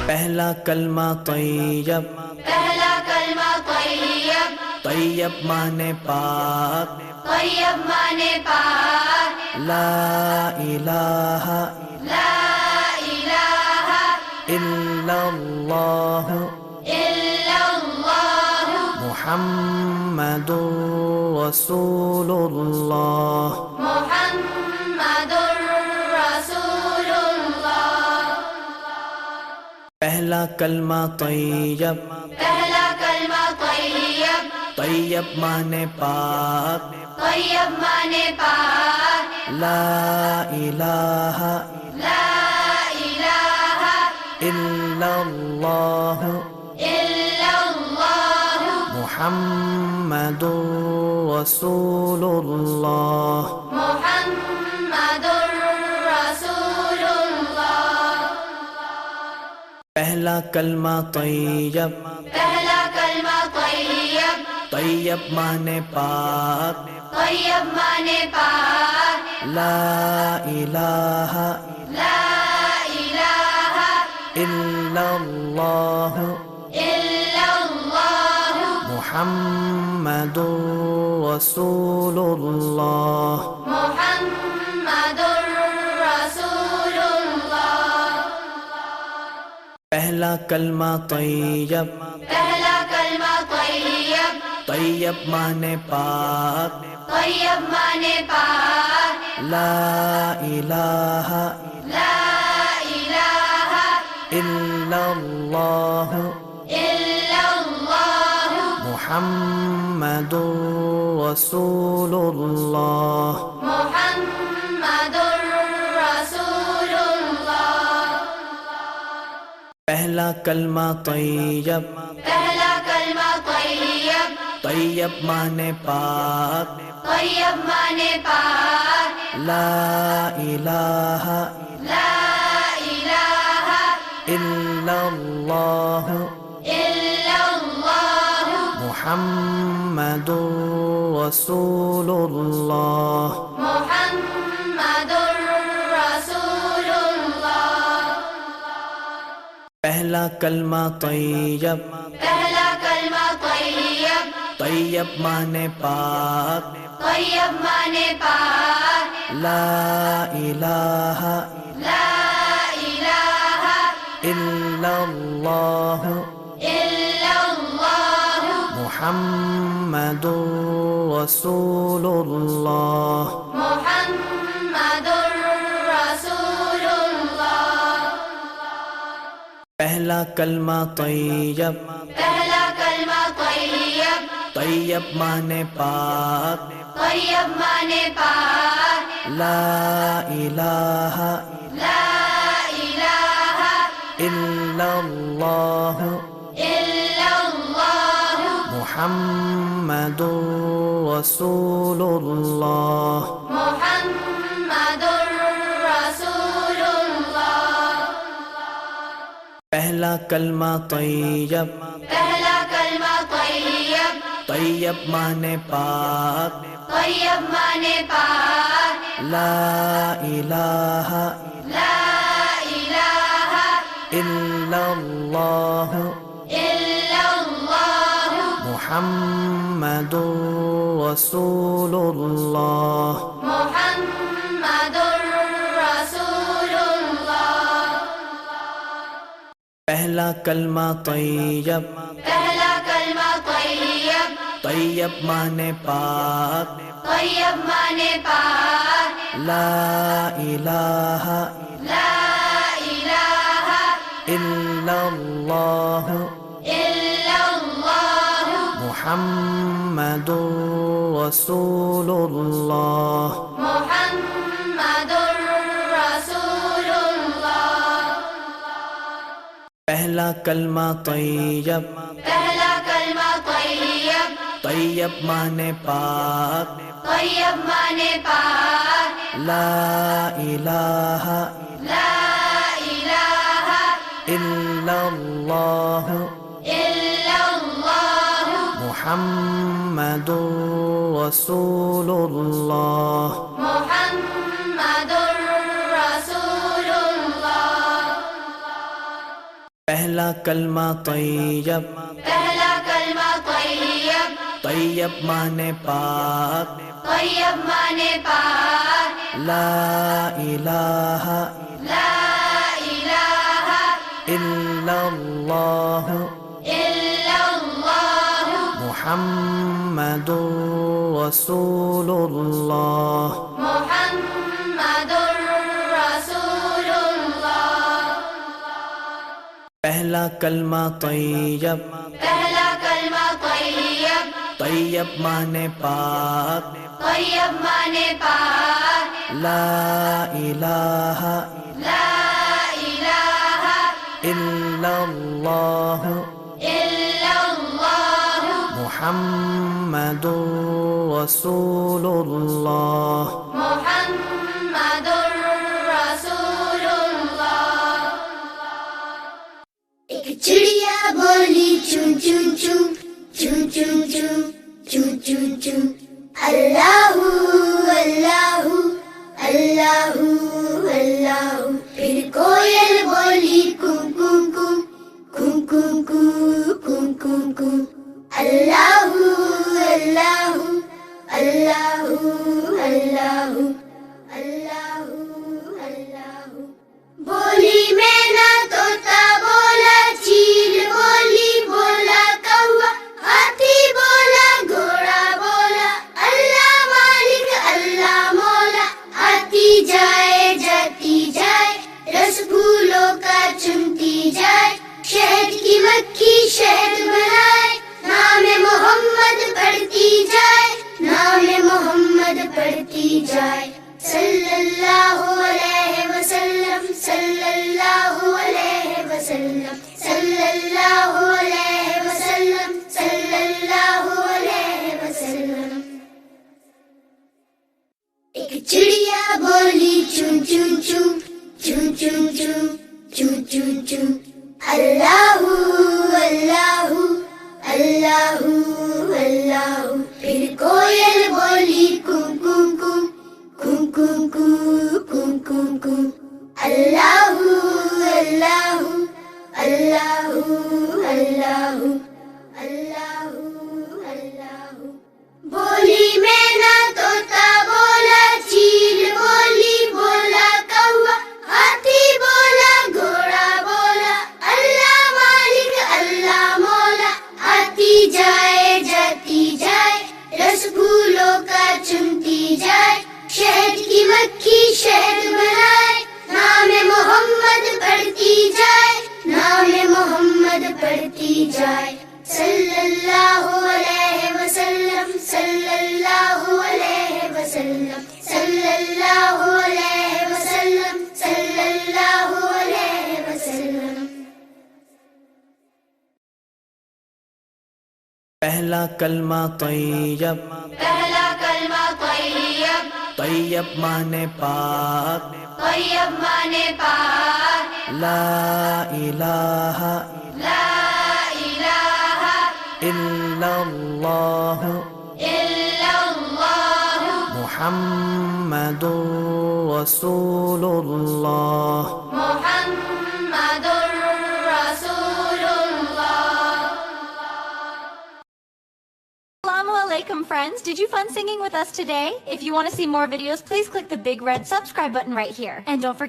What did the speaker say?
پہلا کلمہ طیب، پہلا کلمہ طیب، طیب مانے پاک، طیب مانے پاک، لا الہ لا الہ الا اللہ الا اللہ محمد رسول اللہ۔ محمد رسول اللہ۔ پہلا کلمہ طیب، پہلا کلمہ طیب، طیب مانے پاک، طیب مانے پاک، لا الہ لا الہ الا اللہ الا اللہ محمد رسول اللہ۔ محمد رسول اللہ۔ پہلا کلمہ طیب، پہلا کلمہ طیب، طیب مانے پاک، طیب مانے پاک، لا الہ لا الہ الا اللہ الا اللہ محمد رسول اللہ۔ محمد رسول اللہ۔ پہلا کلمہ طیب، پہلا کلمہ طیب، طیب مانے پاک، طیب مانے پاک، لا الہ لا الہ الا اللہ الا اللہ محمد رسول اللہ۔ محمد رسول اللہ۔ پہلا کلمہ طیب، پہلا کلمہ طیب، طیب مانے پاک، طیب مانے پاک، لا الہ لا الہ الا اللہ الا اللہ محمد رسول اللہ۔ محمد رسول اللہ۔ پہلا کلمہ طیب، پہلا کلمہ طیب، طیب مانے پاک، طیب مانے پاک، لا الہ لا الہ الا اللہ الا اللہ محمد رسول اللہ۔ محمد رسول اللہ۔ پہلا کلمہ طیب، پہلا کلمہ طیب، طیب مانے پاک، طیب مانے پاک، لا الہ لا الہ الا اللہ الا اللہ محمد رسول اللہ۔ محمد رسول اللہ۔ پہلا کلمہ طیب، پہلا کلمہ طیب، طیب مانے پاک، طیب مانے پاک، لا الہ لا الہ الا اللہ الا اللہ محمد رسول اللہ۔ محمد رسول اللہ۔ پہلا کلمہ طیب، پہلا کلمہ طیب، طیب مانے پاک، طیب مانے پاک، لا الہ لا الہ الا اللہ الا اللہ محمد رسول اللہ۔ محمد رسول اللہ۔ پہلا کلمہ طیب، پہلا کلمہ طیب، طیب مانے پاک، طیب مانے پاک، لا الہ لا الہ الا اللہ الا اللہ محمد رسول اللہ۔ محمد رسول اللہ۔ پہلا کلمہ طیب، پہلا کلمہ طیب، طیب مانے پاک، طیب مانے پاک، لا الہ لا الہ الا اللہ الا اللہ محمد رسول اللہ. محمد رسول اللہ. پہلا کلمہ طیب، پہلا کلمہ طیب، طیب مانے پاک، طیب مانے پاک، لا الہ لا الہ الا اللہ الا اللہ محمد رسول اللہ. محمد رسول اللہ. ایک چڑیا بولی چون چون چون چون چون چون چون چون چون اللہ اللہ اللہ اللہ. پھر کوئل بولی کون کون کون کون کون کون کون کون اللہ اللہ اللہ اللہ اللہ اللہ. بولی مینا طوطا بولا چیل بولی بولا کوا ہاتھی بولا گھوڑا بولا اللہ مالک اللہ مولا. آتی جائے جاتی جائے رس پھولوں کا چنتی جائے شہد کی مکھی شہد بنائے نام محمد پڑھتی جائے نام محمد پڑھتی جائے. صلی اللہ علیہ وسلم صلی اللہ علیہ وسلم صلی اللہ علیہ وسلم صلی اللہ علیہ وسلم. ایک چڑیا بولی چون چون چون چون چون چون چون چون چون اللہ اللہ اللہ اللہ. پھر کوئل بولی کون کون کون کون کون کون کون کون اللہ اللہ اللہ اللہ اللہ اللہ. بولی مینا طوطا بولا چیل بولی بولا کوا ہاتھی بولا گھوڑا بولا اللہ مالک اللہ مولا. آتی جائے جاتی جائے رس پھولوں کا چنتی جائے شہد کی مکھی شہد بنائے نام محمد پڑھتی جائے نام محمد پڑھتی جائے. صلی اللہ علیہ وسلم صلی اللہ علیہ وسلم صلی اللہ علیہ وسلم صلی اللہ علیہ وسلم. پہلا کلمہ طیب، پہلا کلمہ طیب، طیب مانے پاک، طیب مانے پاک، لا الہ لا الہ الا اللہ الا اللہ محمد رسول اللہ. محمد رسول اللہ. Assalamu alaikum friends, did you fun singing with us today? If you want to see more videos, please click the big red subscribe button right here. And don't forget